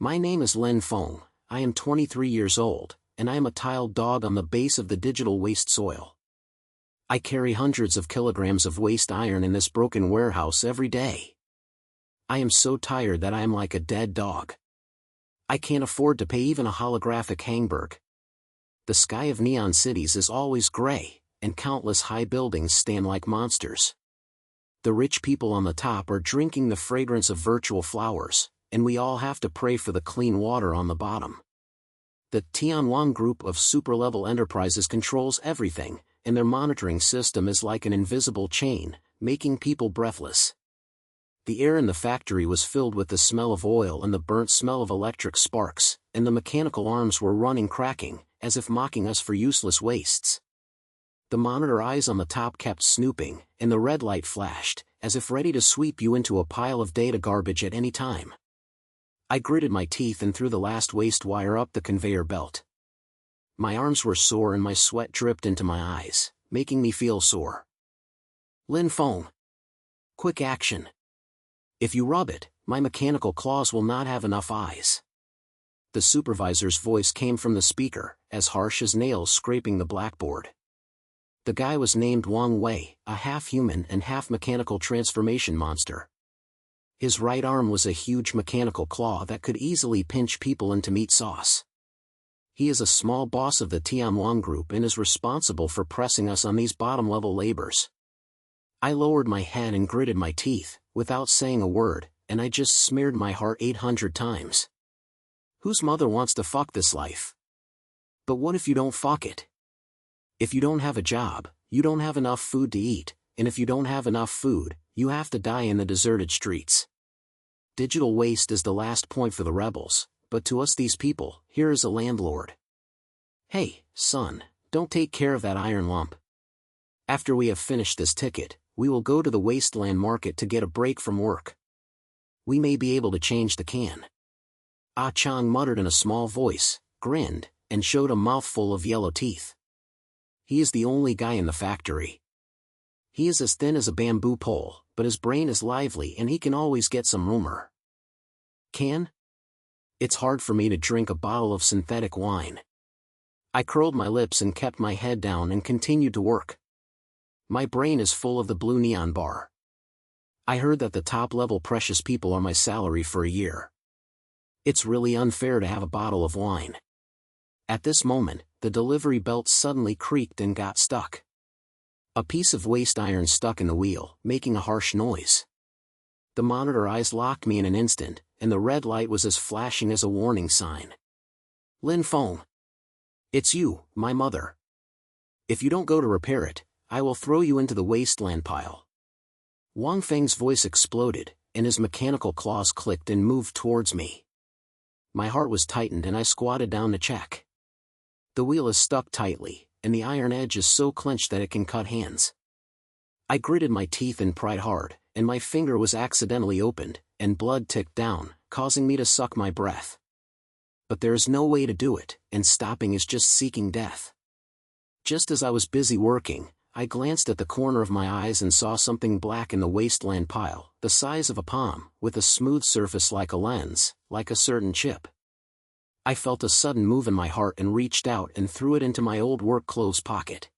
My name is Lin Feng, I am 23 years old, and I am a tiled dog on the base of the digital waste soil. I carry hundreds of kilograms of waste iron in this broken warehouse every day. I am so tired that I am like a dead dog. I can't afford to pay even a holographic Hamburg. The sky of neon cities is always gray, and countless high buildings stand like monsters. The rich people on the top are drinking the fragrance of virtual flowers, and we all have to pray for the clean water on the bottom. The Tianwang Group of super-level enterprises controls everything, and their monitoring system is like an invisible chain, making people breathless. The air in the factory was filled with the smell of oil and the burnt smell of electric sparks, and the mechanical arms were running cracking, as if mocking us for useless wastes. The monitor eyes on the top kept snooping, and the red light flashed, as if ready to sweep you into a pile of data garbage at any time. I gritted my teeth and threw the last waste wire up the conveyor belt. My arms were sore and my sweat dripped into my eyes, making me feel sore. Lin Feng. Quick action. If you rub it, my mechanical claws will not have enough eyes. The supervisor's voice came from the speaker, as harsh as nails scraping the blackboard. The guy was named Wang Wei, a half-human and half-mechanical transformation monster. His right arm was a huge mechanical claw that could easily pinch people into meat sauce. He is a small boss of the Tianwang Group and is responsible for pressing us on these bottom-level labors. I lowered my head and gritted my teeth, without saying a word, and I just smeared my heart 800 times. Whose mother wants to fuck this life? But what if you don't fuck it? If you don't have a job, you don't have enough food to eat, and if you don't have enough food, you have to die in the deserted streets. Digital waste is the last point for the rebels, but to us these people, here is a landlord. Hey, son, don't take care of that iron lump. After we have finished this ticket, we will go to the wasteland market to get a break from work. We may be able to change the can. Ah Chang muttered in a small voice, grinned, and showed a mouthful of yellow teeth. He is the only guy in the factory. He is as thin as a bamboo pole, but his brain is lively and he can always get some rumor. Can? It's hard for me to drink a bottle of synthetic wine. I curled my lips and kept my head down and continued to work. My brain is full of the blue neon bar. I heard that the top-level precious people are my salary for a year. It's really unfair to have a bottle of wine. At this moment, the delivery belt suddenly creaked and got stuck. A piece of waste iron stuck in the wheel, making a harsh noise. The monitor eyes locked me in an instant, and the red light was as flashing as a warning sign. Lin Feng. It's you, my mother. If you don't go to repair it, I will throw you into the wasteland pile. Wang Feng's voice exploded, and his mechanical claws clicked and moved towards me. My heart was tightened and I squatted down to check. The wheel is stuck tightly, and the iron edge is so clenched that it can cut hands. I gritted my teeth and pried hard, and my finger was accidentally opened, and blood ticked down, causing me to suck my breath. But there is no way to do it, and stopping is just seeking death. Just as I was busy working, I glanced at the corner of my eyes and saw something black in the wasteland pile, the size of a palm, with a smooth surface like a lens, like a certain chip. I felt a sudden move in my heart and reached out and threw it into my old work clothes pocket.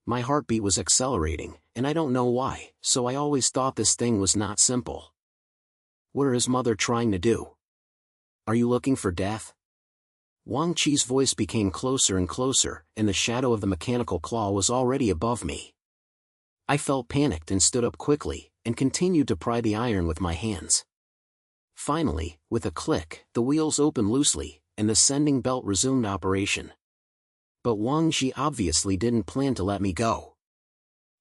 My heartbeat was accelerating, and I don't know why, so I always thought this thing was not simple. What are his mother trying to do? Are you looking for death? Wang Chi's voice became closer and closer, and the shadow of the mechanical claw was already above me. I felt panicked and stood up quickly, and continued to pry the iron with my hands. Finally, with a click, the wheels opened loosely, and the sending belt resumed operation. But Wang Chi obviously didn't plan to let me go.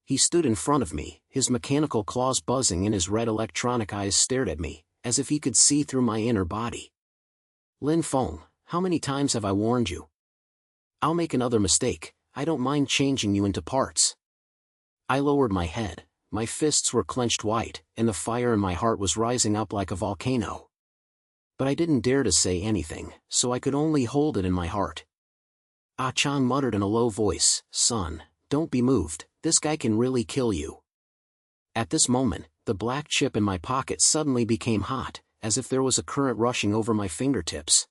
He stood in front of me, his mechanical claws buzzing and his red electronic eyes stared at me, as if he could see through my inner body. Lin Feng, how many times have I warned you? I'll make another mistake, I don't mind changing you into parts. I lowered my head. My fists were clenched white, and the fire in my heart was rising up like a volcano. But I didn't dare to say anything, so I could only hold it in my heart. Ah Chang muttered in a low voice, son, don't be moved, this guy can really kill you. At this moment, the black chip in my pocket suddenly became hot, as if there was a current rushing over my fingertips.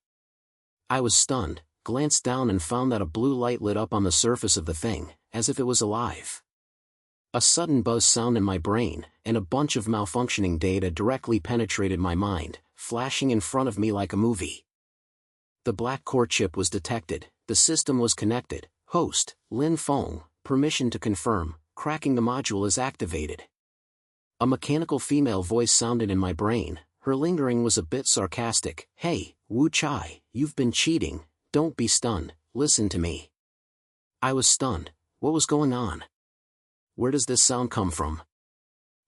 I was stunned, glanced down and found that a blue light lit up on the surface of the thing, as if it was alive. A sudden buzz sound in my brain, and a bunch of malfunctioning data directly penetrated my mind, flashing in front of me like a movie. The black core chip was detected, the system was connected, host, Lin Feng, permission to confirm, cracking the module is activated. A mechanical female voice sounded in my brain, her lingering was a bit sarcastic. Hey, Wu Chai, you've been cheating, don't be stunned, listen to me. I was stunned, what was going on? Where does this sound come from?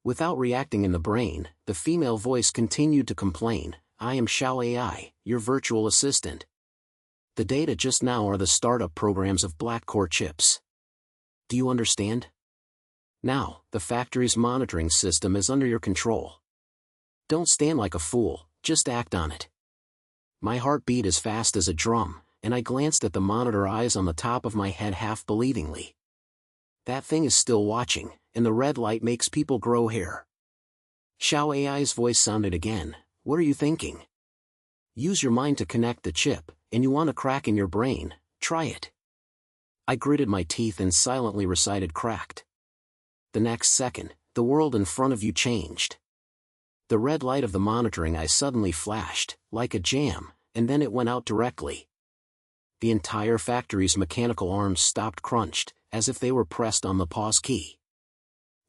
Without reacting in the brain, the female voice continued to complain, I am Xiao AI, your virtual assistant. The data just now are the startup programs of black core chips. Do you understand? Now, the factory's monitoring system is under your control. Don't stand like a fool, just act on it. My heart beat as fast as a drum, and I glanced at the monitor eyes on the top of my head half-believingly. That thing is still watching, and the red light makes people grow hair. Xiao AI's voice sounded again, what are you thinking? Use your mind to connect the chip, and you want a crack in your brain, try it. I gritted my teeth and silently recited cracked. The next second, the world in front of you changed. The red light of the monitoring eye suddenly flashed, like a jam, and then it went out directly. The entire factory's mechanical arms stopped crunched, as if they were pressed on the pause key.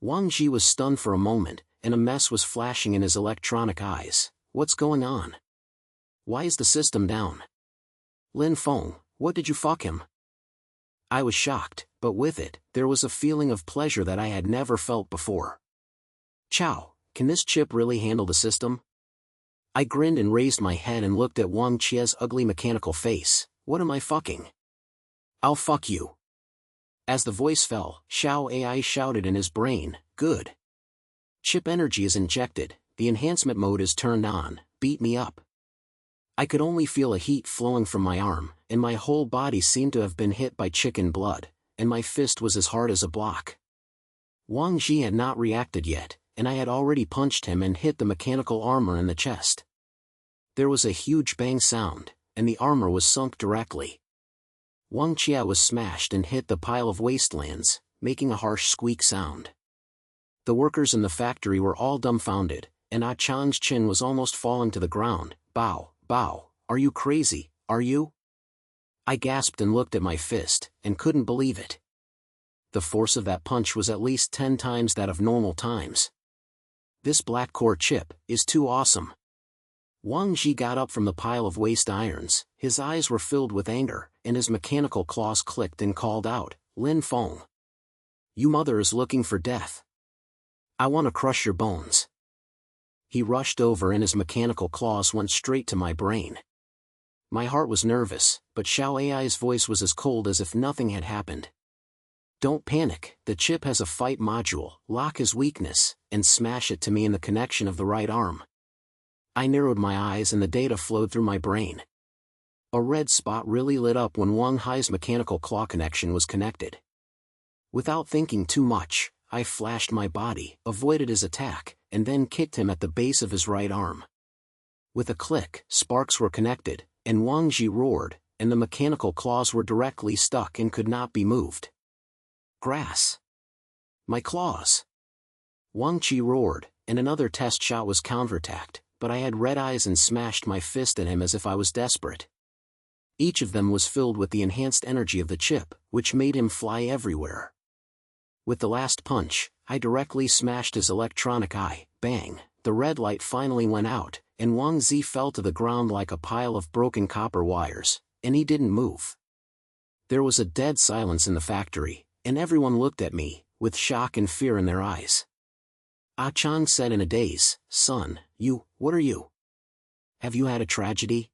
Wang Ji was stunned for a moment, and a mess was flashing in his electronic eyes. What's going on? Why is the system down? Lin Feng, what did you fuck him? I was shocked, but with it, there was a feeling of pleasure that I had never felt before. Chow, can this chip really handle the system? I grinned and raised my head and looked at Wang Chia's ugly mechanical face. What am I fucking? I'll fuck you. As the voice fell, Xiao AI shouted in his brain, good. Chip energy is injected, the enhancement mode is turned on, beat me up. I could only feel a heat flowing from my arm, and my whole body seemed to have been hit by chicken blood, and my fist was as hard as a block. Wang Ji had not reacted yet, and I had already punched him and hit the mechanical armor in the chest. There was a huge bang sound, and the armor was sunk directly. Wang Chia was smashed and hit the pile of wastelands, making a harsh squeak sound. The workers in the factory were all dumbfounded, and Ah Chan's chin was almost falling to the ground. Bow, bow, are you crazy, are you? I gasped and looked at my fist, and couldn't believe it. The force of that punch was at least 10 times that of normal times. This black core chip is too awesome. Wang Ji got up from the pile of waste irons, his eyes were filled with anger, and his mechanical claws clicked and called out, Lin Feng. You mother is looking for death. I want to crush your bones. He rushed over and his mechanical claws went straight to my brain. My heart was nervous, but Xiao AI's voice was as cold as if nothing had happened. Don't panic, the chip has a fight module, lock his weakness, and smash it to me in the connection of the right arm. I narrowed my eyes and the data flowed through my brain. A red spot really lit up when Wang Hai's mechanical claw connection was connected. Without thinking too much, I flashed my body, avoided his attack, and then kicked him at the base of his right arm. With a click, sparks were connected, and Wang Ji roared, and the mechanical claws were directly stuck and could not be moved. Grass. My claws. Wang Ji roared, and another test shot was counterattacked, but I had red eyes and smashed my fist at him as if I was desperate. Each of them was filled with the enhanced energy of the chip, which made him fly everywhere. With the last punch, I directly smashed his electronic eye. Bang, the red light finally went out, and Wang Zi fell to the ground like a pile of broken copper wires, and he didn't move. There was a dead silence in the factory, and everyone looked at me, with shock and fear in their eyes. Ah Chang said in a daze, Son, what are you? Have you had a tragedy?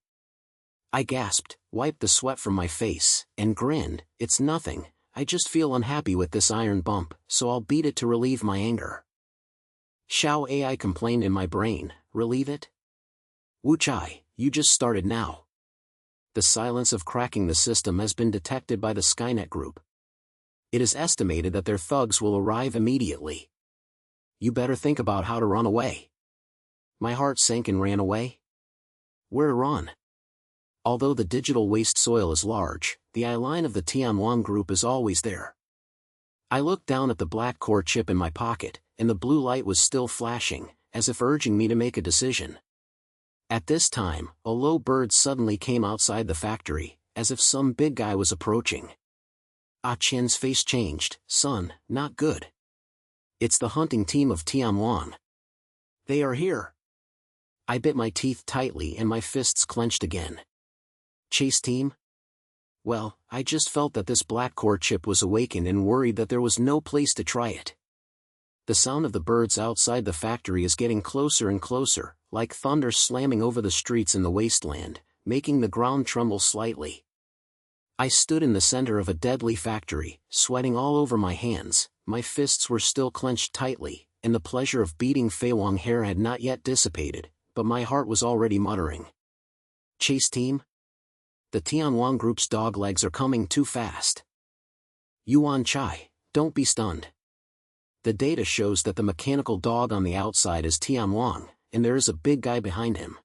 I gasped, wiped the sweat from my face, and grinned, It's nothing, I just feel unhappy with this iron bump, so I'll beat it to relieve my anger. Xiao AI complained in my brain, relieve it? Wu Chai, you just started now. The silence of cracking the system has been detected by the Skynet Group. It is estimated that their thugs will arrive immediately. You better think about how to run away. My heart sank and ran away. Where to run? Although the digital waste soil is large, the eye line of the Tianwan Group is always there. I looked down at the black core chip in my pocket, and the blue light was still flashing, as if urging me to make a decision. At this time, a low bird suddenly came outside the factory, as if some big guy was approaching. Ah Qian's face changed. Son, not good. It's the hunting team of Tianwan. They are here. I bit my teeth tightly and my fists clenched again. Chase team? Well, I just felt that this black core chip was awakened and worried that there was no place to try it. The sound of the birds outside the factory is getting closer and closer, like thunder slamming over the streets in the wasteland, making the ground tremble slightly. I stood in the center of a deadly factory, sweating all over my hands. My fists were still clenched tightly, and the pleasure of beating Fei Wang hair had not yet dissipated, but my heart was already muttering. Chase team? The Tianwan Group's dog legs are coming too fast. Yuan Chai, don't be stunned. The data shows that the mechanical dog on the outside is Tianwan, and there is a big guy behind him.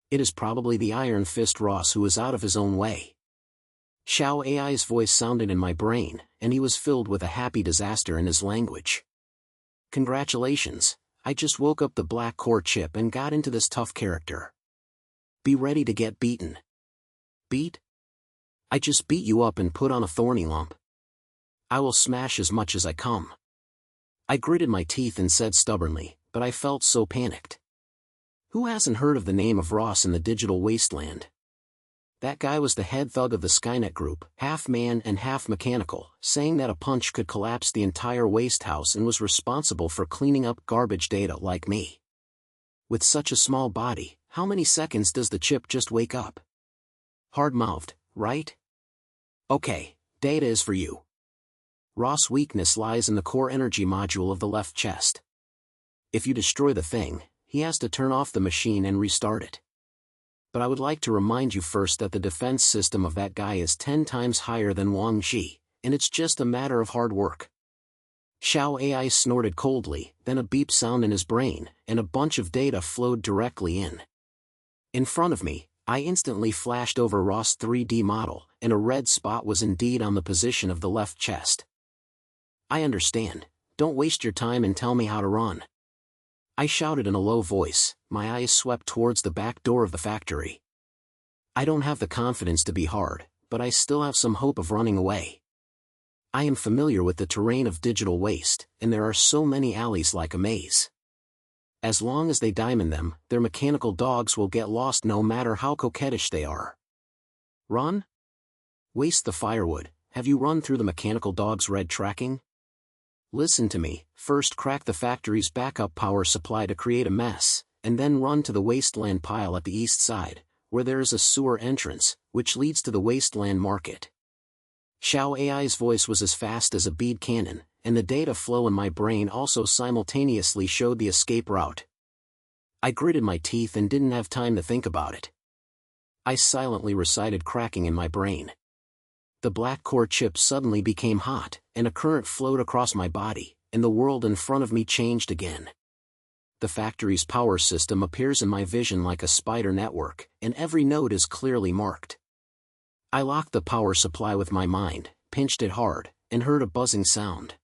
It is probably the Iron Fist Ross who is out of his own way. Xiao AI's voice sounded in my brain, and he was filled with a happy disaster in his language. Congratulations, I just woke up the black core chip and got into this tough character. Be ready to get beaten. Beat? I just beat you up and put on a thorny lump. I will smash as much as I come. I gritted my teeth and said stubbornly, but I felt so panicked. Who hasn't heard of the name of Ross in the Digital Wasteland? That guy was the head thug of the Skynet Group, half man and half mechanical, saying that a punch could collapse the entire waste house and was responsible for cleaning up garbage data like me. With such a small body, how many seconds does the chip just wake up? Hard-mouthed, right? Okay, data is for you. Ross' weakness lies in the core energy module of the left chest. If you destroy the thing, he has to turn off the machine and restart it. But I would like to remind you first that the defense system of that guy is 10 times higher than Wang Xi, and it's just a matter of hard work. Xiao AI snorted coldly, then a beep sound in his brain, and a bunch of data flowed directly in. In front of me, I instantly flashed over Ross' 3D model, and a red spot was indeed on the position of the left chest. I understand, don't waste your time and tell me how to run. I shouted in a low voice, my eyes swept towards the back door of the factory. I don't have the confidence to be hard, but I still have some hope of running away. I am familiar with the terrain of digital waste, and there are so many alleys like a maze. As long as they diamond them, their mechanical dogs will get lost no matter how coquettish they are. Run? Waste the firewood. Have you run through the mechanical dog's red tracking? Listen to me, first crack the factory's backup power supply to create a mess, and then run to the wasteland pile at the east side, where there is a sewer entrance, which leads to the wasteland market. Xiao AI's voice was as fast as a bead cannon, and the data flow in my brain also simultaneously showed the escape route. I gritted my teeth and didn't have time to think about it. I silently recited cracking in my brain. The black core chip suddenly became hot, and a current flowed across my body, and the world in front of me changed again. The factory's power system appears in my vision like a spider network, and every node is clearly marked. I locked the power supply with my mind, pinched it hard, and heard a buzzing sound.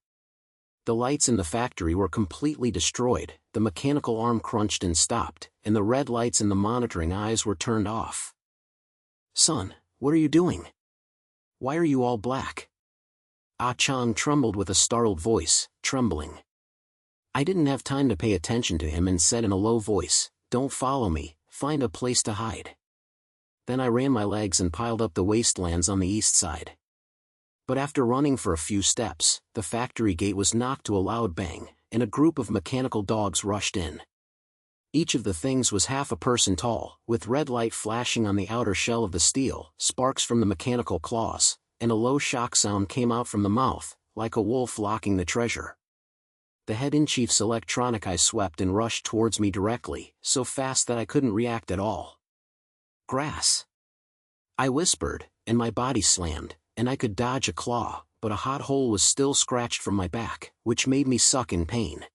The lights in the factory were completely destroyed, the mechanical arm crunched and stopped, and the red lights in the monitoring eyes were turned off. Son, what are you doing? Why are you all black? Ah Chang trembled with a startled voice, trembling. I didn't have time to pay attention to him and said in a low voice, "Don't follow me, find a place to hide." Then I ran my legs and piled up the wastelands on the east side. But after running for a few steps, the factory gate was knocked to a loud bang, and a group of mechanical dogs rushed in. Each of the things was half a person tall, with red light flashing on the outer shell of the steel, sparks from the mechanical claws, and a low shock sound came out from the mouth, like a wolf locking the treasure. The head-in-chief's electronic eye swept and rushed towards me directly, so fast that I couldn't react at all. Grass. I whispered, and my body slammed, and I could dodge a claw, but a hot hole was still scratched from my back, which made me suck in pain.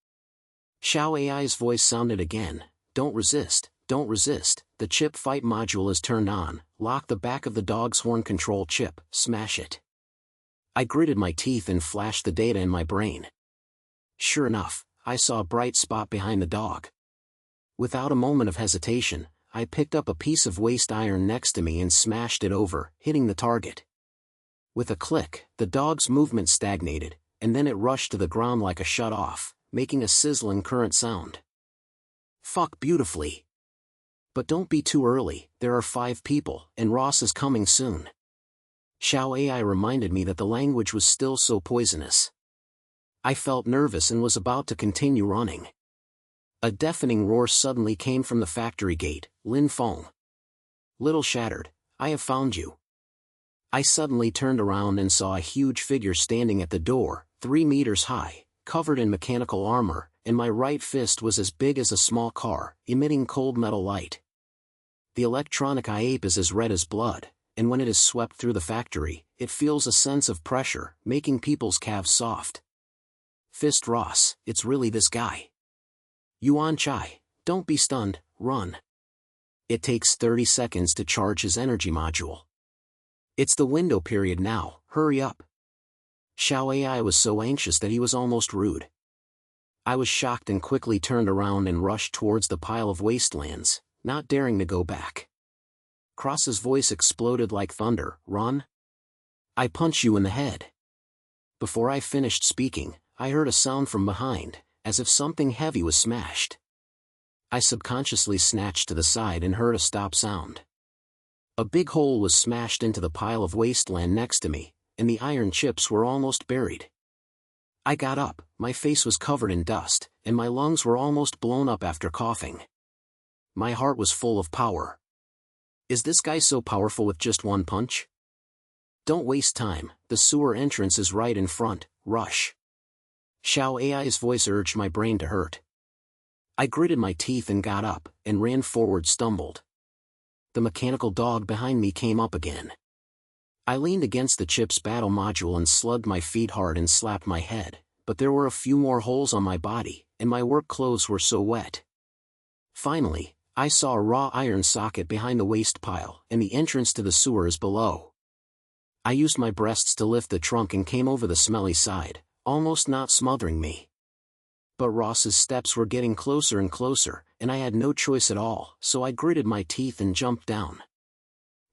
Xiao AI's voice sounded again, don't resist, don't resist, the chip fight module is turned on, lock the back of the dog's horn control chip, smash it. I gritted my teeth and flashed the data in my brain. Sure enough, I saw a bright spot behind the dog. Without a moment of hesitation, I picked up a piece of waste iron next to me and smashed it over, hitting the target. With a click, the dog's movement stagnated, and then it rushed to the ground like a shut-off, making a sizzling current sound. Fuck beautifully. But don't be too early, there are 5 people, and Ross is coming soon. Xiao AI reminded me that the language was still so poisonous. I felt nervous and was about to continue running. A deafening roar suddenly came from the factory gate. Lin Feng. Little shattered, I have found you. I suddenly turned around and saw a huge figure standing at the door, 3 meters high, covered in mechanical armor, and my right fist was as big as a small car, emitting cold metal light. The electronic eye ape is as red as blood, and when it is swept through the factory, it feels a sense of pressure, making people's calves soft. Fist Ross, it's really this guy. Yuan Chai, don't be stunned, run. It takes 30 seconds to charge his energy module. It's the window period now, hurry up. Xiao AI was so anxious that he was almost rude. I was shocked and quickly turned around and rushed towards the pile of wastelands, not daring to go back. Cross's voice exploded like thunder, run. I punch you in the head. Before I finished speaking, I heard a sound from behind, as if something heavy was smashed. I subconsciously snatched to the side and heard a stop sound. A big hole was smashed into the pile of wasteland next to me, and the iron chips were almost buried. I got up, my face was covered in dust, and my lungs were almost blown up after coughing. My heart was full of power. Is this guy so powerful with just one punch? Don't waste time, the sewer entrance is right in front, rush. Xiao AI's voice urged my brain to hurt. I gritted my teeth and got up, and ran forward stumbled. The mechanical dog behind me came up again. I leaned against the chip's battle module and slugged my feet hard and slapped my head, but there were a few more holes on my body, and my work clothes were so wet. Finally, I saw a raw iron socket behind the waste pile, and the entrance to the sewer is below. I used my breasts to lift the trunk and came over the smelly side, almost not smothering me. But Ross's steps were getting closer and closer, and I had no choice at all, so I gritted my teeth and jumped down.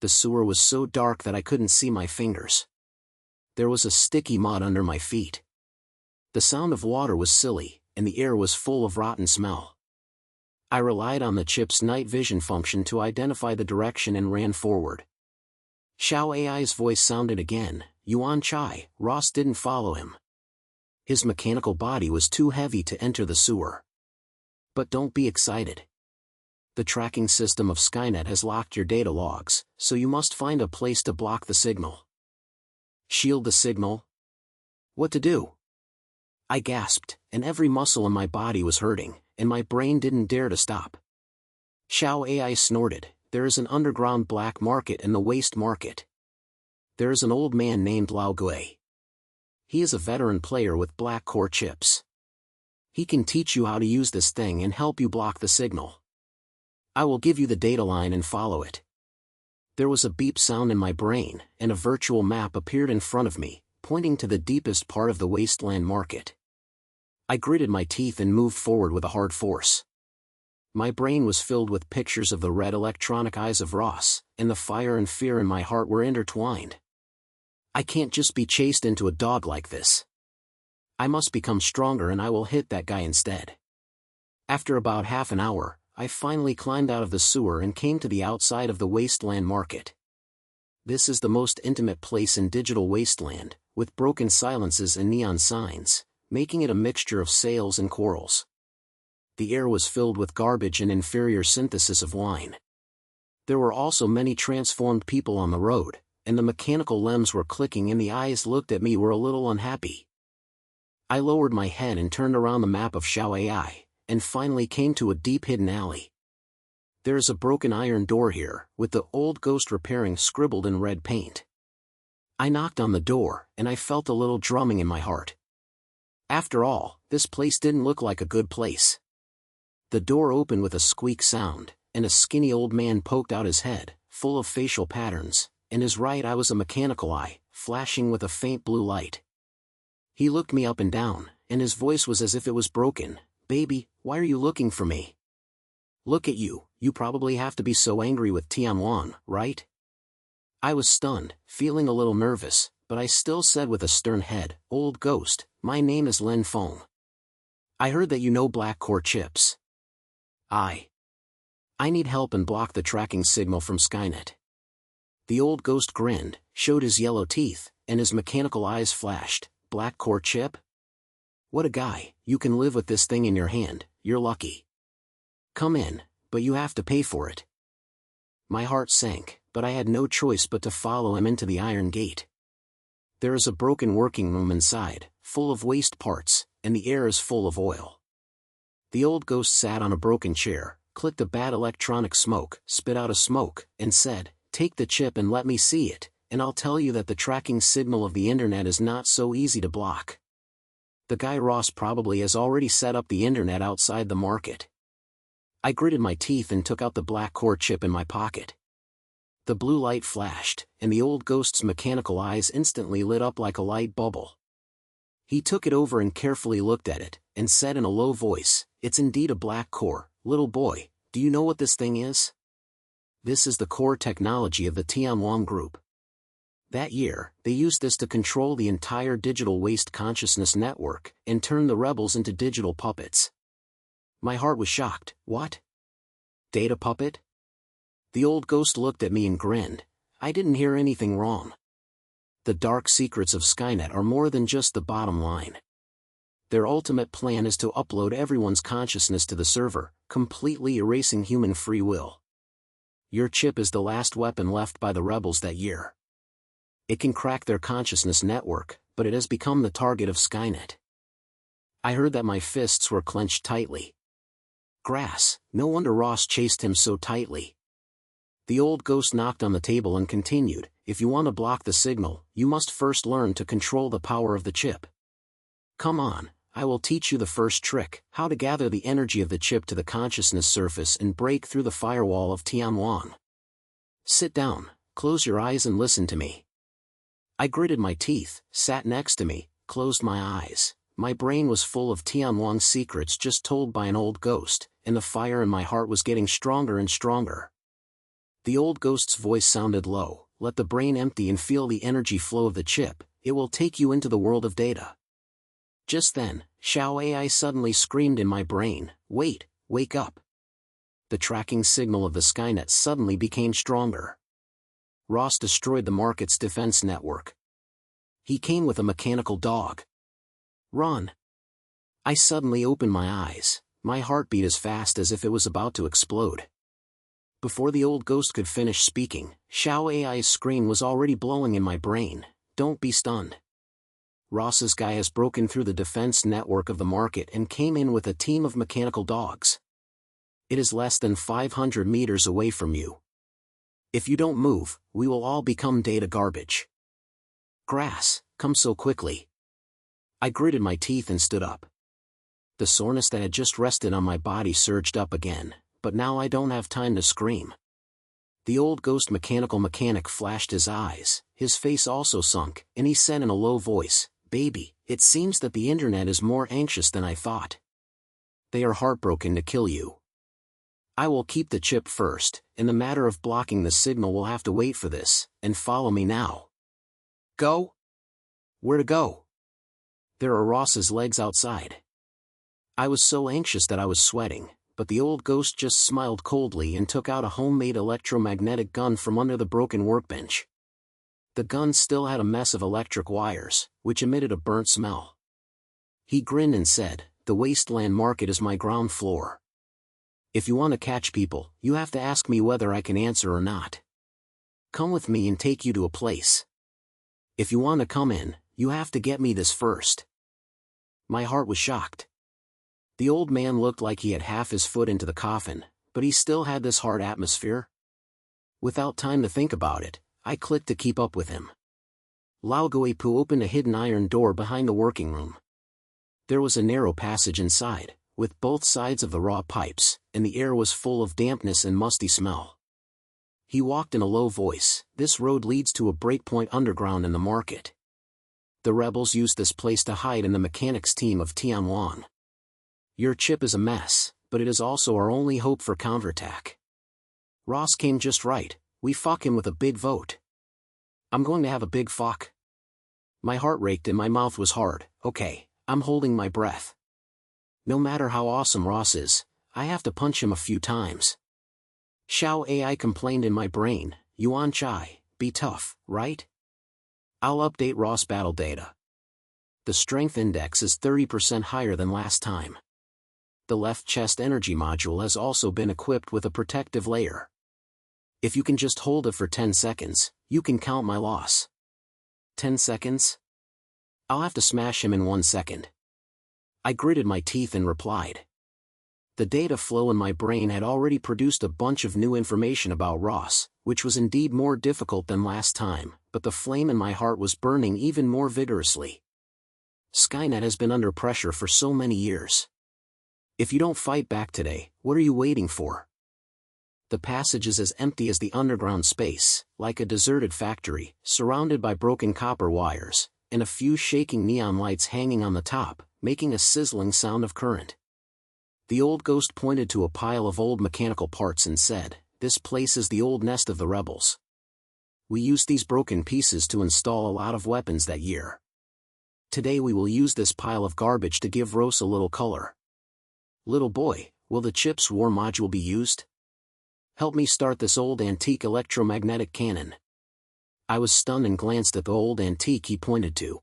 The sewer was so dark that I couldn't see my fingers. There was a sticky mud under my feet. The sound of water was silly, and the air was full of rotten smell. I relied on the chip's night vision function to identify the direction and ran forward. Xiao AI's voice sounded again, Yuan Chai, Ross didn't follow him. His mechanical body was too heavy to enter the sewer. But don't be excited. The tracking system of Skynet has locked your data logs, so you must find a place to block the signal. Shield the signal? What to do? I gasped, and every muscle in my body was hurting, and my brain didn't dare to stop. Xiao AI snorted, there is an underground black market and the waste market. There is an old man named Lao Gui. He is a veteran player with black core chips. He can teach you how to use this thing and help you block the signal. I will give you the data line and follow it. There was a beep sound in my brain, and a virtual map appeared in front of me, pointing to the deepest part of the wasteland market. I gritted my teeth and moved forward with a hard force. My brain was filled with pictures of the red electronic eyes of Ross, and the fire and fear in my heart were intertwined. I can't just be chased into a dog like this. I must become stronger and I will hit that guy instead. After about half an hour, I finally climbed out of the sewer and came to the outside of the wasteland market. This is the most intimate place in Digital Wasteland, with broken silences and neon signs, making it a mixture of sails and corals. The air was filled with garbage and inferior synthesis of wine. There were also many transformed people on the road, and the mechanical limbs were clicking and the eyes looked at me were a little unhappy. I lowered my head and turned around the map of Xiao AI, and finally came to a deep hidden alley. There is a broken iron door here, with the old ghost repairing scribbled in red paint. I knocked on the door, and I felt a little drumming in my heart. After all, this place didn't look like a good place. The door opened with a squeak sound, and a skinny old man poked out his head, full of facial patterns. In his right eye was a mechanical eye, flashing with a faint blue light. He looked me up and down, and his voice was as if it was broken. "Baby, why are you looking for me? Look at you, you probably have to be so angry with Tianwan, right?" I was stunned, feeling a little nervous, but I still said with a stern head, "Old ghost, my name is Lin Feng. I heard that you know black core chips. I need help and block the tracking signal from Skynet." The old ghost grinned, showed his yellow teeth, and his mechanical eyes flashed. "Black core chip? What a guy, you can live with this thing in your hand, you're lucky. Come in, but you have to pay for it." My heart sank, but I had no choice but to follow him into the iron gate. There is a broken working room inside, full of waste parts, and the air is full of oil. The old ghost sat on a broken chair, clicked a bad electronic smoke, spit out a smoke, and said, "Take the chip and let me see it, and I'll tell you that the tracking signal of the internet is not so easy to block. The guy Ross probably has already set up the internet outside the market." I gritted my teeth and took out the black core chip in my pocket. The blue light flashed, and the old ghost's mechanical eyes instantly lit up like a light bubble. He took it over and carefully looked at it, and said in a low voice, "It's indeed a black core, little boy, do you know what this thing is? This is the core technology of the Tianwan Group. That year, they used this to control the entire digital waste consciousness network, and turn the rebels into digital puppets." My heart was shocked. "What? Data puppet?" The old ghost looked at me and grinned. I didn't hear anything wrong. The dark secrets of Skynet are more than just the bottom line. Their ultimate plan is to upload everyone's consciousness to the server, completely erasing human free will. Your chip is the last weapon left by the rebels that year. It can crack their consciousness network, but it has become the target of Skynet. I heard that my fists were clenched tightly. Grass, no wonder Ross chased him so tightly. The old ghost knocked on the table and continued, "If you want to block the signal, you must first learn to control the power of the chip. Come on, I will teach you the first trick, how to gather the energy of the chip to the consciousness surface and break through the firewall of Tianwan. Sit down, close your eyes and listen to me." I gritted my teeth, sat next to me, closed my eyes. My brain was full of Tianwan's secrets just told by an old ghost, and the fire in my heart was getting stronger and stronger. The old ghost's voice sounded low. "Let the brain empty and feel the energy flow of the chip, it will take you into the world of data." Just then, Xiao AI suddenly screamed in my brain, "Wait, wake up." The tracking signal of the Skynet suddenly became stronger. Ross destroyed the market's defense network. He came with a mechanical dog. "Run." I suddenly opened my eyes, my heart beat as fast as if it was about to explode. Before the old ghost could finish speaking, Xiao AI's scream was already blowing in my brain. "Don't be stunned. Ross's guy has broken through the defense network of the market and came in with a team of mechanical dogs. It is less than 500 meters away from you. If you don't move, we will all become data garbage. Grass, come so quickly." I gritted my teeth and stood up. The soreness that had just rested on my body surged up again, but now I don't have time to scream. The old ghost mechanic flashed his eyes, his face also sunk, and he said in a low voice, "Baby, it seems that the internet is more anxious than I thought. They are heartbroken to kill you. I will keep the chip first, and the matter of blocking the signal will have to wait for this, and follow me now." "Go? Where to go?" "There are Ross's legs outside." I was so anxious that I was sweating, but the old ghost just smiled coldly and took out a homemade electromagnetic gun from under the broken workbench. The gun still had a mess of electric wires, which emitted a burnt smell. He grinned and said, "The wasteland market is my ground floor. If you want to catch people, you have to ask me whether I can answer or not. Come with me and take you to a place. If you want to come in, you have to get me this first." My heart was shocked. The old man looked like he had half his foot into the coffin, but he still had this hard atmosphere. Without time to think about it, I clicked to keep up with him. Lao Guipu opened a hidden iron door behind the working room. There was a narrow passage inside, with both sides of the raw pipes, and the air was full of dampness and musty smell. He walked in a low voice, "This road leads to a breakpoint underground in the market. The rebels used this place to hide in the mechanics team of Tianwang. Your chip is a mess, but it is also our only hope for counterattack. Ross came just right, we fuck him with a big vote. I'm going to have a big fuck." My heart raced and my mouth was hard. Okay, I'm holding my breath. No matter how awesome Ross is, I have to punch him a few times. Xiao AI complained in my brain, "Yuan Chai, be tough, right? I'll update Ross battle data. The strength index is 30% higher than last time. The left chest energy module has also been equipped with a protective layer. If you can just hold it for 10 seconds, you can count my loss." 10 seconds? I'll have to smash him in 1 second. I gritted my teeth and replied. The data flow in my brain had already produced a bunch of new information about Ross, which was indeed more difficult than last time, but the flame in my heart was burning even more vigorously. Skynet has been under pressure for so many years. If you don't fight back today, what are you waiting for? The passage is as empty as the underground space, like a deserted factory, surrounded by broken copper wires, and a few shaking neon lights hanging on the top, making a sizzling sound of current. The old ghost pointed to a pile of old mechanical parts and said, "This place is the old nest of the rebels. We used these broken pieces to install a lot of weapons that year. Today we will use this pile of garbage to give Rose a little color. Little boy, will the chip's war module be used? Help me start this old antique electromagnetic cannon." I was stunned and glanced at the old antique he pointed to.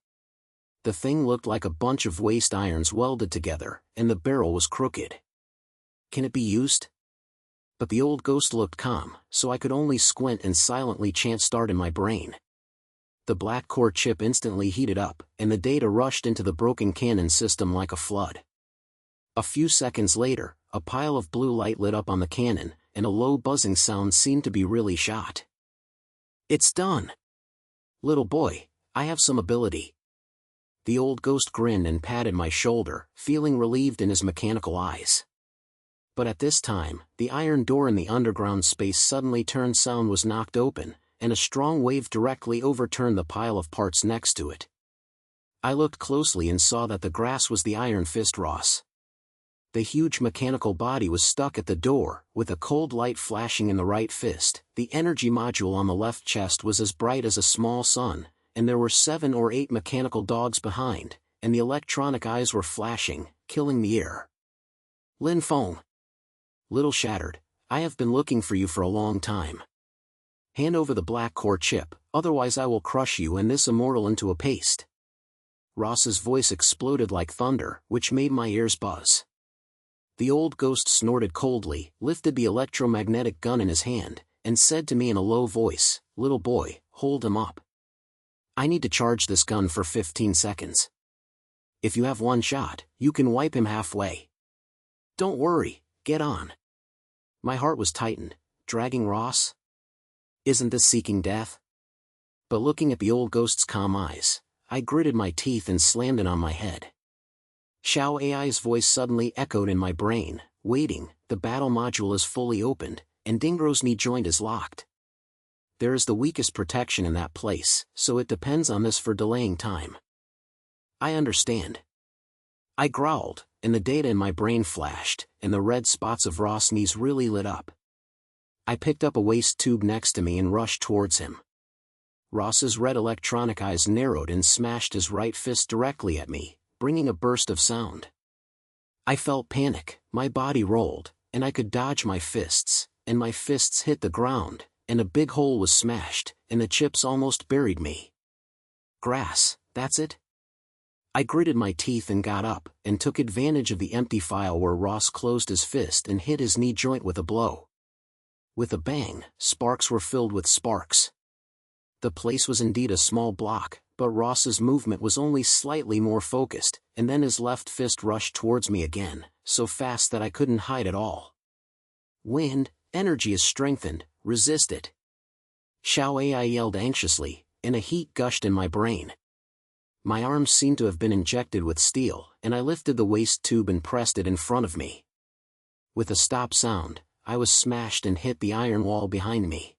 The thing looked like a bunch of waste irons welded together, and the barrel was crooked. "Can it be used?" But the old ghost looked calm, so I could only squint and silently chant "start" in my brain. The black core chip instantly heated up, and the data rushed into the broken cannon system like a flood. A few seconds later, a pile of blue light lit up on the cannon, and a low buzzing sound seemed to be really shot. "It's done! Little boy, I have some ability." The old ghost grinned and patted my shoulder, feeling relieved in his mechanical eyes. But at this time, the iron door in the underground space suddenly turned. Sound was knocked open, and a strong wave directly overturned the pile of parts next to it. I looked closely and saw that the grass was the Iron Fist Ross. The huge mechanical body was stuck at the door, with a cold light flashing in the right fist. The energy module on the left chest was as bright as a small sun, and there were 7 or 8 mechanical dogs behind, and the electronic eyes were flashing, killing the air. "Lin Feng. Little Shattered, I have been looking for you for a long time. Hand over the black core chip, otherwise I will crush you and this immortal into a paste." Ross's voice exploded like thunder, which made my ears buzz. The old ghost snorted coldly, lifted the electromagnetic gun in his hand, and said to me in a low voice, "Little boy, hold him up. I need to charge this gun for 15 seconds. If you have one shot, you can wipe him halfway. Don't worry, get on." My heart was tightened. Dragging Ross? Isn't this seeking death? But looking at the old ghost's calm eyes, I gritted my teeth and slammed it on my head. Xiao AI's voice suddenly echoed in my brain, "Waiting, the battle module is fully opened, and Dingro's knee joint is locked. There is the weakest protection in that place, so it depends on this for delaying time." "I understand." I growled, and the data in my brain flashed, and the red spots of Ross' knees really lit up. I picked up a waste tube next to me and rushed towards him. Ross's red electronic eyes narrowed and smashed his right fist directly at me, bringing a burst of sound. I felt panic, my body rolled, and I could dodge my fists, and my fists hit the ground, and a big hole was smashed, and the chips almost buried me. "Grass, that's it?" I gritted my teeth and got up, and took advantage of the empty file where Ross closed his fist and hit his knee joint with a blow. With a bang, sparks were filled with sparks. The place was indeed a small block, but Ross's movement was only slightly more focused, and then his left fist rushed towards me again, so fast that I couldn't hide at all. "Wind, energy is strengthened, resist it." Xiao AI yelled anxiously, and a heat gushed in my brain. My arms seemed to have been injected with steel, and I lifted the waste tube and pressed it in front of me. With a stop sound, I was smashed and hit the iron wall behind me.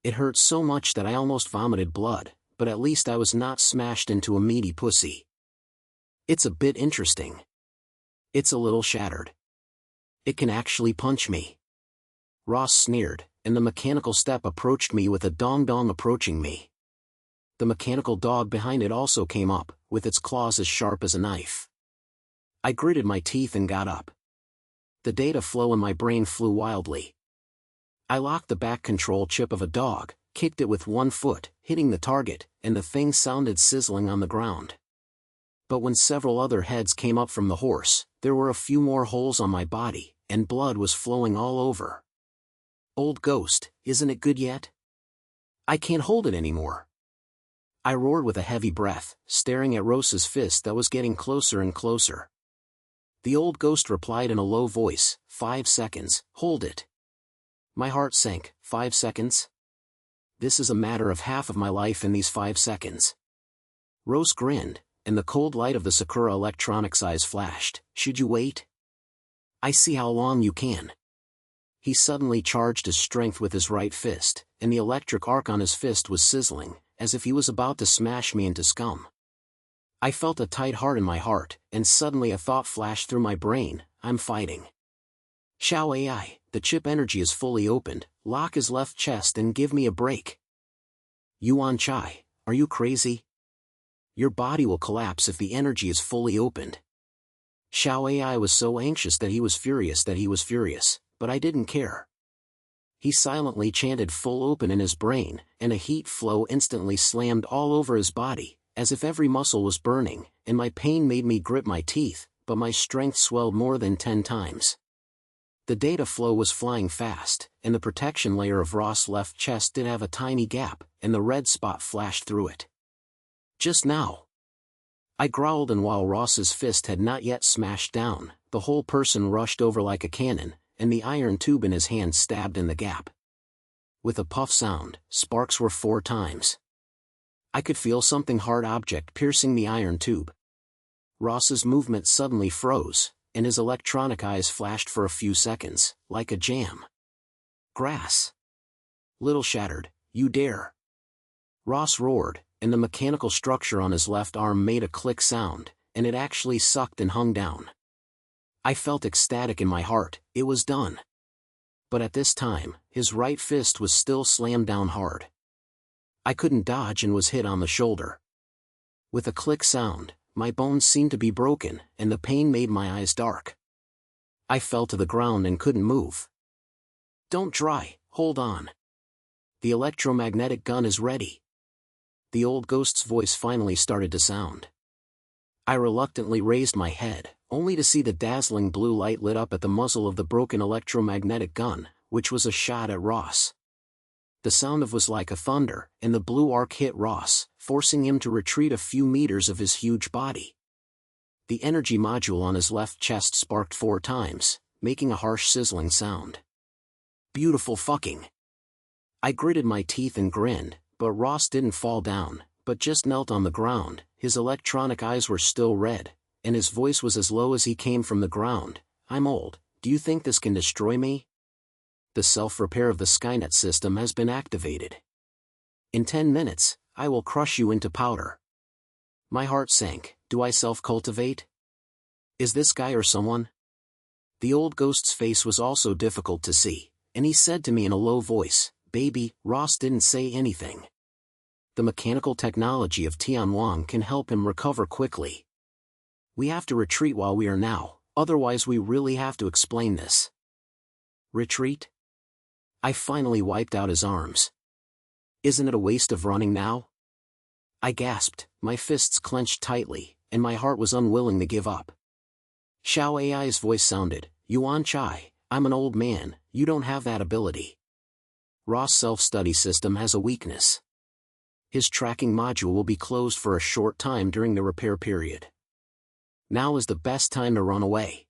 It hurt so much that I almost vomited blood, but at least I was not smashed into a meaty pussy. It's a bit interesting. It's a little shattered. It can actually punch me. Ross sneered, and the mechanical step approached me with a dong-dong approaching me. The mechanical dog behind it also came up, with its claws as sharp as a knife. I gritted my teeth and got up. The data flow in my brain flew wildly. I locked the back control chip of a dog, kicked it with one foot, hitting the target, and the thing sounded sizzling on the ground. But when several other heads came up from the horse, there were a few more holes on my body, and blood was flowing all over. Old ghost, isn't it good yet? I can't hold it anymore. I roared with a heavy breath, staring at Rose's fist that was getting closer and closer. The old ghost replied in a low voice, 5 seconds, hold it. My heart sank, 5 seconds? This is a matter of half of my life in these 5 seconds. Rose grinned, and the cold light of the Sakura Electronics eyes flashed. Should you wait? I see how long you can. He suddenly charged his strength with his right fist, and the electric arc on his fist was sizzling, as if he was about to smash me into scum. I felt a tight heart in my heart, and suddenly a thought flashed through my brain, I'm fighting. Xiao AI, the chip energy is fully opened, lock his left chest and give me a break. Yuan Chai, are you crazy? Your body will collapse if the energy is fully opened. Xiao AI was so anxious that he was furious, but I didn't care. He silently chanted full open in his brain, and a heat flow instantly slammed all over his body, as if every muscle was burning, and my pain made me grit my teeth, but my strength swelled more than 10 times. The data flow was flying fast, and the protection layer of Ross' left chest did have a tiny gap, and the red spot flashed through it. Just now. I growled, and while Ross's fist had not yet smashed down, the whole person rushed over like a cannon, and the iron tube in his hand stabbed in the gap. With a puff sound, sparks were 4 times. I could feel something hard object piercing the iron tube. Ross's movement suddenly froze, and his electronic eyes flashed for a few seconds, like a jam. Grass. Little shattered, you dare. Ross roared, and the mechanical structure on his left arm made a click sound, and it actually sucked and hung down. I felt ecstatic in my heart, it was done. But at this time, his right fist was still slammed down hard. I couldn't dodge and was hit on the shoulder. With a click sound, my bones seemed to be broken, and the pain made my eyes dark. I fell to the ground and couldn't move. Don't try, hold on. The electromagnetic gun is ready. The old ghost's voice finally started to sound. I reluctantly raised my head, only to see the dazzling blue light lit up at the muzzle of the broken electromagnetic gun, which was a shot at Ross. The sound of was like a thunder, and the blue arc hit Ross, forcing him to retreat a few meters of his huge body. The energy module on his left chest sparked 4 times, making a harsh sizzling sound. Beautiful fucking. I gritted my teeth and grinned, but Ross didn't fall down, but just knelt on the ground. His electronic eyes were still red, and his voice was as low as he came from the ground. I'm old, do you think this can destroy me? The self-repair of the Skynet system has been activated. In 10 minutes, I will crush you into powder. My heart sank. Do I self-cultivate? Is this guy or someone? The old ghost's face was also difficult to see, and he said to me in a low voice, Baby, Ross didn't say anything. The mechanical technology of Tianwang can help him recover quickly. We have to retreat while we are now, otherwise we really have to explain this. Retreat? I finally wiped out his arms. Isn't it a waste of running now? I gasped, my fists clenched tightly, and my heart was unwilling to give up. Xiao AI's voice sounded, Yuan Chai, I'm an old man, you don't have that ability. Ross' self-study system has a weakness. His tracking module will be closed for a short time during the repair period. Now is the best time to run away.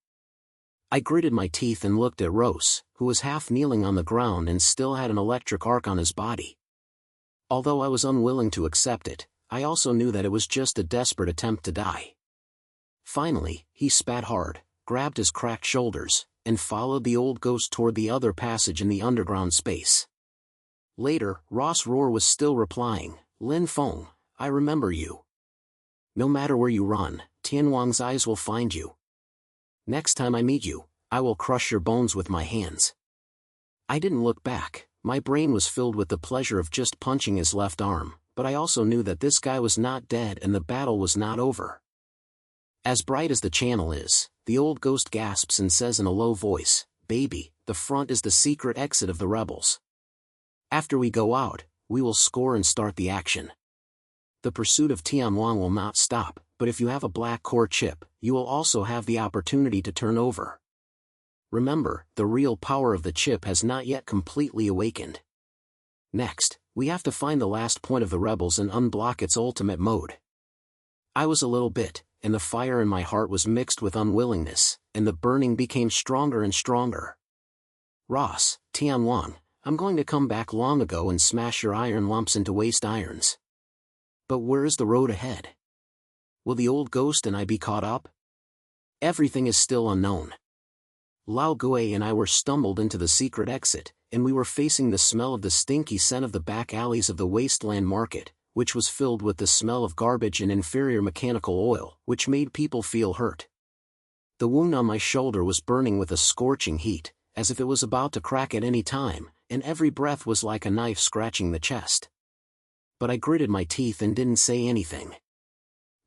I gritted my teeth and looked at Rose, who was half kneeling on the ground and still had an electric arc on his body. Although I was unwilling to accept it, I also knew that it was just a desperate attempt to die. Finally, he spat hard, grabbed his cracked shoulders, and followed the old ghost toward the other passage in the underground space. Later, Ross Roar was still replying, "Lin Feng, I remember you. No matter where you run, Tianwang's eyes will find you. Next time I meet you, I will crush your bones with my hands." I didn't look back. My brain was filled with the pleasure of just punching his left arm, but I also knew that this guy was not dead and the battle was not over. As bright as the channel is, the old ghost gasps and says in a low voice, "Baby, the front is the secret exit of the rebels. After we go out, we will score and start the action. The pursuit of Tianwang will not stop, but if you have a black core chip, you will also have the opportunity to turn over. Remember, the real power of the chip has not yet completely awakened. Next, we have to find the last point of the rebels and unblock its ultimate mode." I was a little bit, and the fire in my heart was mixed with unwillingness, and the burning became stronger and stronger. "Ross, Tianwang, I'm going to come back long ago and smash your iron lumps into waste irons. But where is the road ahead? Will the old ghost and I be caught up? Everything is still unknown." Lao Gui and I were stumbled into the secret exit, and we were facing the smell of the stinky scent of the back alleys of the wasteland market, which was filled with the smell of garbage and inferior mechanical oil, which made people feel hurt. The wound on my shoulder was burning with a scorching heat, as if it was about to crack at any time, and every breath was like a knife scratching the chest. But I gritted my teeth and didn't say anything.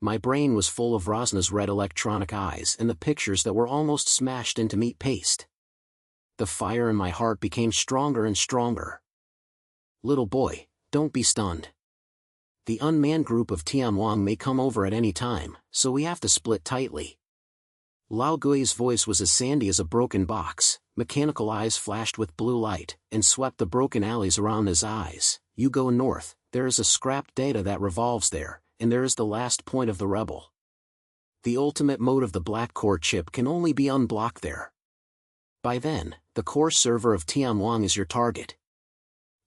My brain was full of Rosna's red electronic eyes and the pictures that were almost smashed into meat paste. The fire in my heart became stronger and stronger. "Little boy, don't be stunned. The unmanned group of Tianwang may come over at any time, so we have to split tightly." Lao Gui's voice was as sandy as a broken box, mechanical eyes flashed with blue light, and swept the broken alleys around his eyes. "You go north, there is a scrapped data that revolves there, and there is the last point of the rebel. The ultimate mode of the black core chip can only be unblocked there. By then, the core server of Tianwang is your target."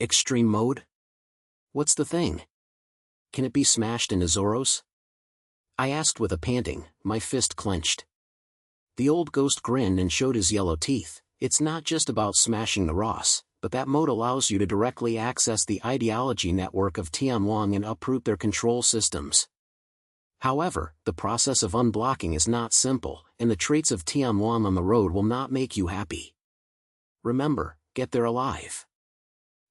"Extreme mode? What's the thing? Can it be smashed into Zoros?" I asked with a panting, my fist clenched. The old ghost grinned and showed his yellow teeth. "It's not just about smashing the Ross, but that mode allows you to directly access the ideology network of Tianwang and uproot their control systems. However, the process of unblocking is not simple, and the traits of Tianwang on the road will not make you happy. Remember, get there alive."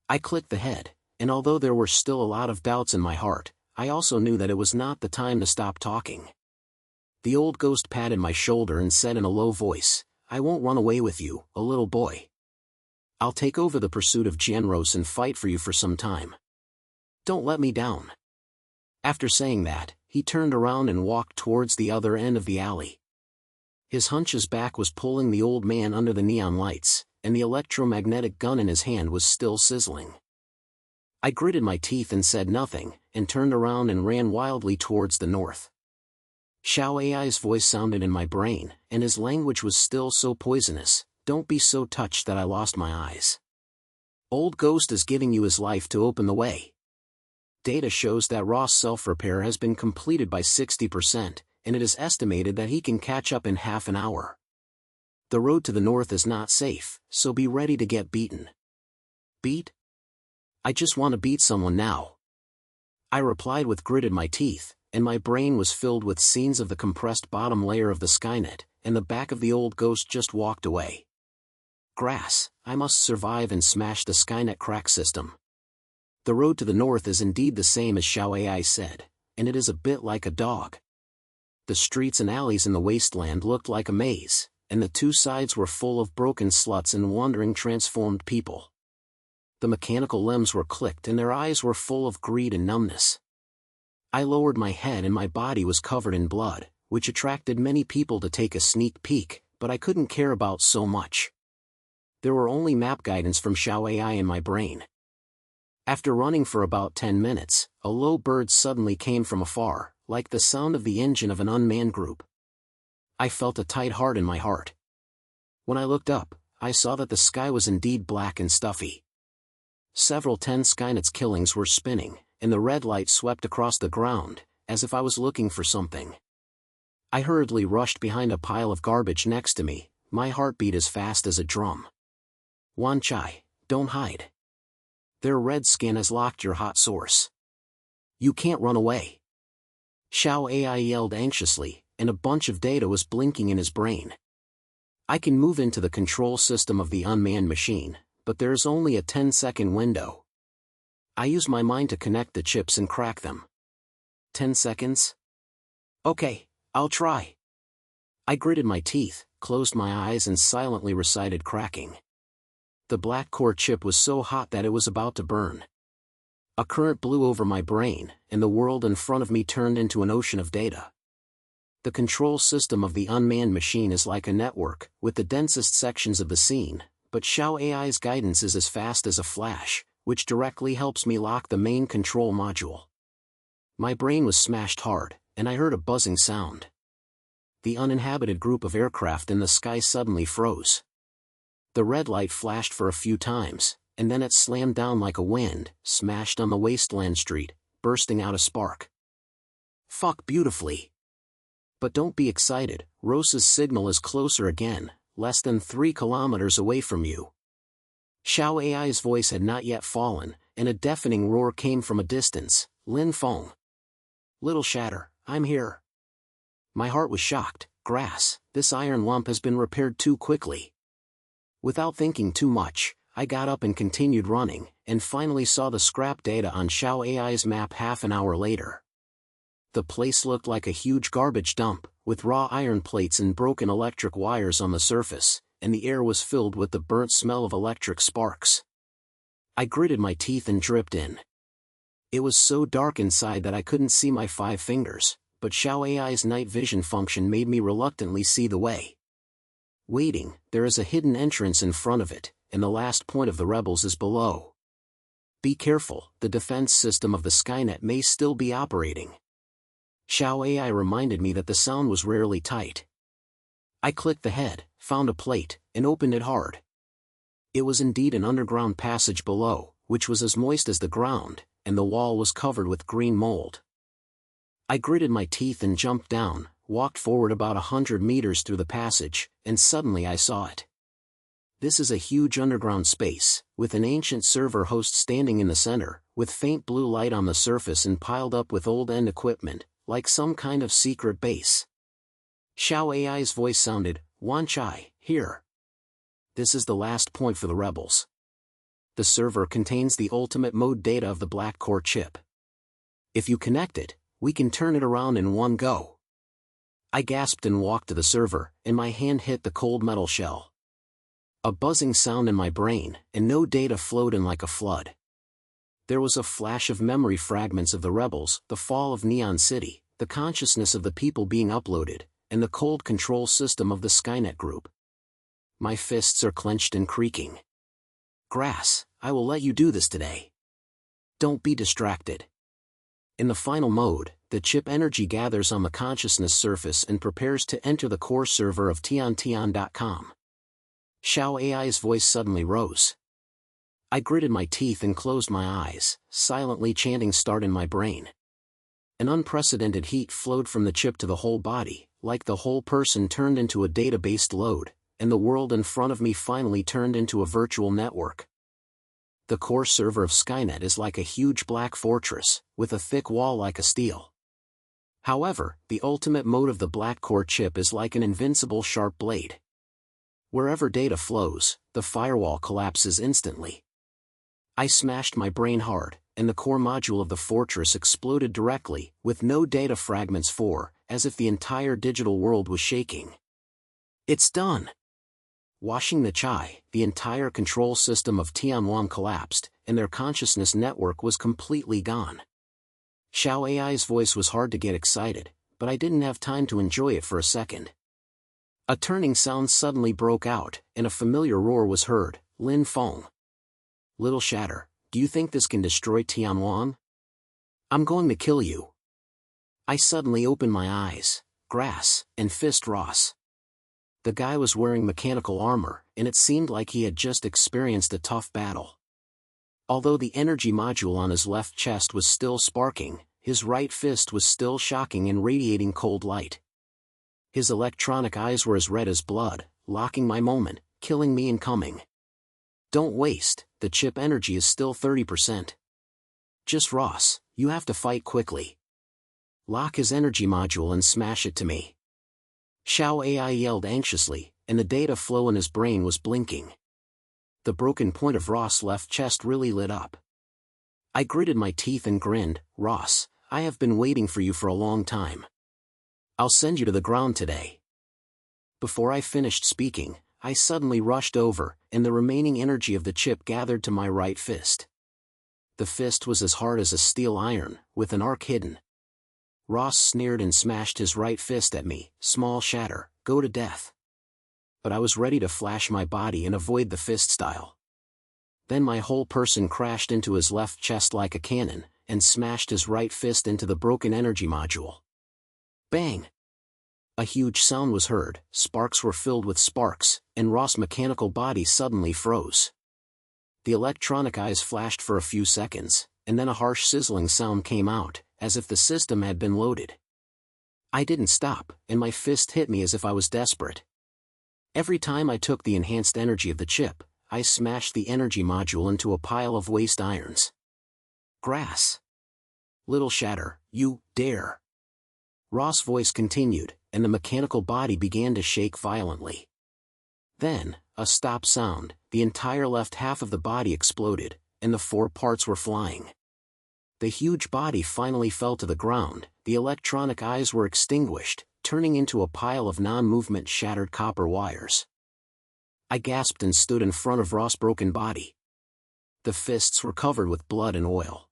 I clicked the head, and although there were still a lot of doubts in my heart, I also knew that it was not the time to stop talking. The old ghost patted my shoulder and said in a low voice, "I won't run away with you, a little boy. I'll take over the pursuit of Genros and fight for you for some time. Don't let me down." After saying that, he turned around and walked towards the other end of the alley. His hunch's back was pulling the old man under the neon lights, and the electromagnetic gun in his hand was still sizzling. I gritted my teeth and said nothing, and turned around and ran wildly towards the north. Xiao Ai's voice sounded in my brain, and his language was still so poisonous. "Don't be so touched that I lost my eyes. Old Ghost is giving you his life to open the way. Data shows that Ross self-repair has been completed by 60%, and it is estimated that he can catch up in half an hour. The road to the north is not safe, so be ready to get beaten." "Beat? I just want to beat someone now," I replied with gritted my teeth, and my brain was filled with scenes of the compressed bottom layer of the Skynet, and the back of the old ghost just walked away. Grass, I must survive and smash the Skynet crack system. The road to the north is indeed the same as Xiao Ai said, and it is a bit like a dog. The streets and alleys in the wasteland looked like a maze, and the two sides were full of broken sluts and wandering transformed people. The mechanical limbs were clicked and their eyes were full of greed and numbness. I lowered my head and my body was covered in blood, which attracted many people to take a sneak peek, but I couldn't care about so much. There were only map guidance from Xiao Ai in my brain. After running for about 10 minutes, a low bird suddenly came from afar, like the sound of the engine of an unmanned group. I felt a tight heart in my heart. When I looked up, I saw that the sky was indeed black and stuffy. Several 10 Skynet's killings were spinning, and the red light swept across the ground, as if I was looking for something. I hurriedly rushed behind a pile of garbage next to me, my heartbeat as fast as a drum. Wan Chai, don't hide. Their red skin has locked your hot source. You can't run away. Xiao AI yelled anxiously, and a bunch of data was blinking in his brain. I can move into the control system of the unmanned machine, but there's only a 10-second window. I use my mind to connect the chips and crack them. 10 seconds? Okay, I'll try. I gritted my teeth, closed my eyes and silently recited cracking. The black core chip was so hot that it was about to burn. A current blew over my brain, and the world in front of me turned into an ocean of data. The control system of the unmanned machine is like a network, with the densest sections of the scene, but Xiao AI's guidance is as fast as a flash, which directly helps me lock the main control module. My brain was smashed hard, and I heard a buzzing sound. The uninhabited group of aircraft in the sky suddenly froze. The red light flashed for a few times, and then it slammed down like a wind, smashed on the wasteland street, bursting out a spark. Fuck beautifully. But don't be excited, Rosa's signal is closer again, less than 3 kilometers away from you. Xiao AI's voice had not yet fallen, and a deafening roar came from a distance. Lin Feng. Little Shatter, I'm here. My heart was shocked. Grass, this iron lump has been repaired too quickly. Without thinking too much, I got up and continued running, and finally saw the scrap data on Xiao AI's map half an hour later. The place looked like a huge garbage dump, with raw iron plates and broken electric wires on the surface, and the air was filled with the burnt smell of electric sparks. I gritted my teeth and dripped in. It was so dark inside that I couldn't see my 5 fingers, but Xiao AI's night vision function made me reluctantly see the way. Waiting, there is a hidden entrance in front of it, and the last point of the rebels is below. Be careful, the defense system of the Skynet may still be operating. Xiao AI reminded me that the sound was rarely tight. I clicked the head, found a plate, and opened it hard. It was indeed an underground passage below, which was as moist as the ground, and the wall was covered with green mold. I gritted my teeth and jumped down, walked forward about 100 meters through the passage, and suddenly I saw it. This is a huge underground space, with an ancient server host standing in the center, with faint blue light on the surface and piled up with old end equipment, like some kind of secret base. Xiao AI's voice sounded, Wan Chai, here. This is the last point for the rebels. The server contains the ultimate mode data of the black core chip. If you connect it, we can turn it around in one go. I gasped and walked to the server, and my hand hit the cold metal shell. A buzzing sound in my brain, and no data flowed in like a flood. There was a flash of memory fragments of the rebels, the fall of Neon City, the consciousness of the people being uploaded, and the cold control system of the Skynet Group. My fists are clenched and creaking. Grass, I will let you do this today. Don't be distracted. In the final mode, the chip energy gathers on the consciousness surface and prepares to enter the core server of tiantian.com. Xiao AI's voice suddenly rose. I gritted my teeth and closed my eyes, silently chanting start in my brain. An unprecedented heat flowed from the chip to the whole body, like the whole person turned into a data-based load, and the world in front of me finally turned into a virtual network. The core server of Skynet is like a huge black fortress, with a thick wall like a steel. However, the ultimate mode of the black core chip is like an invincible sharp blade. Wherever data flows, the firewall collapses instantly. I smashed my brain hard, and the core module of the fortress exploded directly, with no data fragments as if the entire digital world was shaking. It's done! Washing the chai, the entire control system of Tianwan collapsed, and their consciousness network was completely gone. Xiao AI's voice was hard to get excited, but I didn't have time to enjoy it for a second. A turning sound suddenly broke out, and a familiar roar was heard, Lin Feng. Little Shatter, do you think this can destroy Tianwan? I'm going to kill you. I suddenly opened my eyes, grass, and fist Ross. The guy was wearing mechanical armor, and it seemed like he had just experienced a tough battle. Although the energy module on his left chest was still sparking, his right fist was still shocking and radiating cold light. His electronic eyes were as red as blood, locking my moment, killing me incoming. Don't waste, the chip energy is still 30%. Just Ross, you have to fight quickly. Lock his energy module and smash it to me. Xiao AI yelled anxiously, and the data flow in his brain was blinking. The broken point of Ross' left chest really lit up. I gritted my teeth and grinned. Ross, I have been waiting for you for a long time. I'll send you to the ground today. Before I finished speaking, I suddenly rushed over, and the remaining energy of the chip gathered to my right fist. The fist was as hard as a steel iron, with an arc hidden. Ross sneered and smashed his right fist at me. Small shatter, go to death. But I was ready to flash my body and avoid the fist style. Then my whole person crashed into his left chest like a cannon, and smashed his right fist into the broken energy module. Bang! A huge sound was heard, sparks were filled with sparks, and Ross' mechanical body suddenly froze. The electronic eyes flashed for a few seconds, and then a harsh sizzling sound came out, as if the system had been loaded. I didn't stop, and my fist hit me as if I was desperate. Every time I took the enhanced energy of the chip, I smashed the energy module into a pile of waste irons. Grass. Little shatter, you dare. Ross' voice continued, and the mechanical body began to shake violently. Then, a stop sound, the entire left half of the body exploded, and the 4 parts were flying. The huge body finally fell to the ground, the electronic eyes were extinguished, turning into a pile of non-movement shattered copper wires. I gasped and stood in front of Ross' broken body. The fists were covered with blood and oil.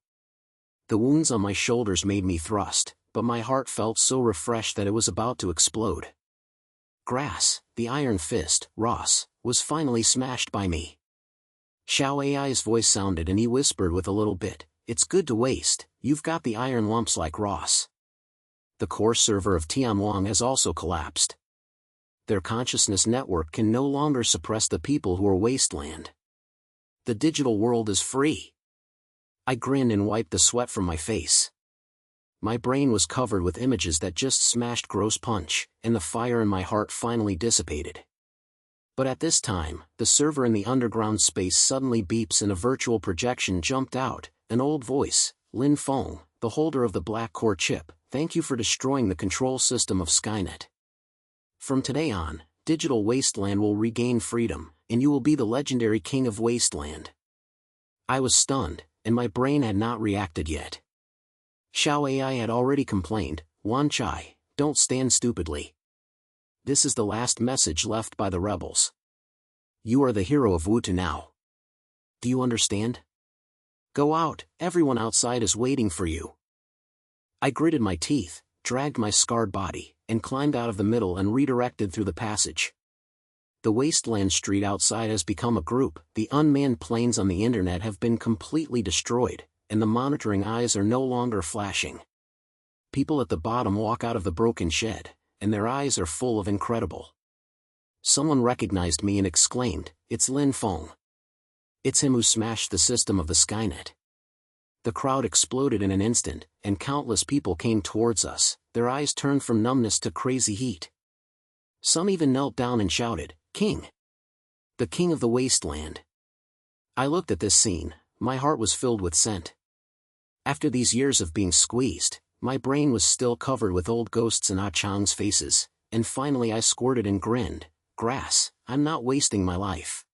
The wounds on my shoulders made me thrust, but my heart felt so refreshed that it was about to explode. Grass, the iron fist, Ross, was finally smashed by me. Xiao AI's voice sounded and he whispered with a little bit, "It's good to waste, you've got the iron lumps like Ross." The core server of Tianwang has also collapsed. Their consciousness network can no longer suppress the people who are wasteland. The digital world is free. I grinned and wiped the sweat from my face. My brain was covered with images that just smashed gross punch, and the fire in my heart finally dissipated. But at this time, the server in the underground space suddenly beeps and a virtual projection jumped out, an old voice, Lin Feng, the holder of the black core chip, thank you for destroying the control system of Skynet. From today on, Digital Wasteland will regain freedom, and you will be the legendary king of Wasteland. I was stunned, and my brain had not reacted yet. Xiao AI had already complained, Wan Chai, don't stand stupidly. This is the last message left by the rebels. You are the hero of Wutu now. Do you understand? Go out, everyone outside is waiting for you. I gritted my teeth, dragged my scarred body, and climbed out of the middle and redirected through the passage. The wasteland street outside has become a group, the unmanned planes on the internet have been completely destroyed, and the monitoring eyes are no longer flashing. People at the bottom walk out of the broken shed, and their eyes are full of incredible. Someone recognized me and exclaimed, it's Lin Feng. It's him who smashed the system of the Skynet. The crowd exploded in an instant, and countless people came towards us, their eyes turned from numbness to crazy heat. Some even knelt down and shouted, King! The king of the wasteland. I looked at this scene, my heart was filled with scent. After these years of being squeezed, my brain was still covered with old ghosts and Ah Chang's faces, and finally I squirted and grinned, grass, I'm not wasting my life.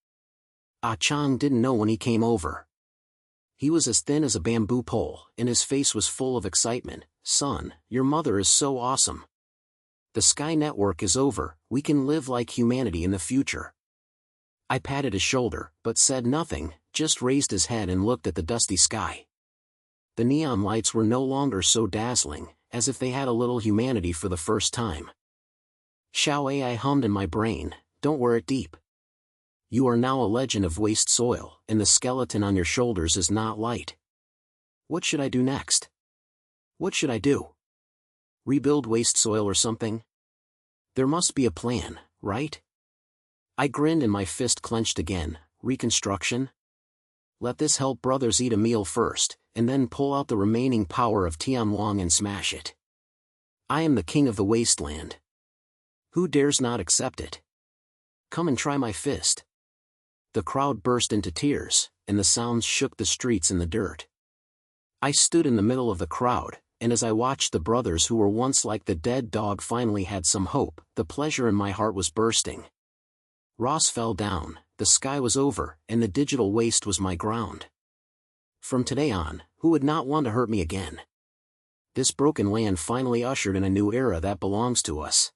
Ah Chang didn't know when he came over. He was as thin as a bamboo pole, and his face was full of excitement. Son, your mother is so awesome. The Sky Network is over, we can live like humanity in the future. I patted his shoulder, but said nothing, just raised his head and looked at the dusty sky. The neon lights were no longer so dazzling, as if they had a little humanity for the first time. Xiao AI hummed in my brain, don't wear it deep. You are now a legend of waste soil, and the skeleton on your shoulders is not light. What should I do next? What should I do? Rebuild waste soil or something? There must be a plan, right? I grinned and my fist clenched again, reconstruction? Let this help brothers eat a meal first, and then pull out the remaining power of Tianwang and smash it. I am the king of the wasteland. Who dares not accept it? Come and try my fist. The crowd burst into tears, and the sounds shook the streets and the dirt. I stood in the middle of the crowd, and as I watched the brothers who were once like the dead dog finally had some hope, the pleasure in my heart was bursting. Ross fell down, the sky was over, and the digital waste was my ground. From today on, who would not want to hurt me again? This broken land finally ushered in a new era that belongs to us.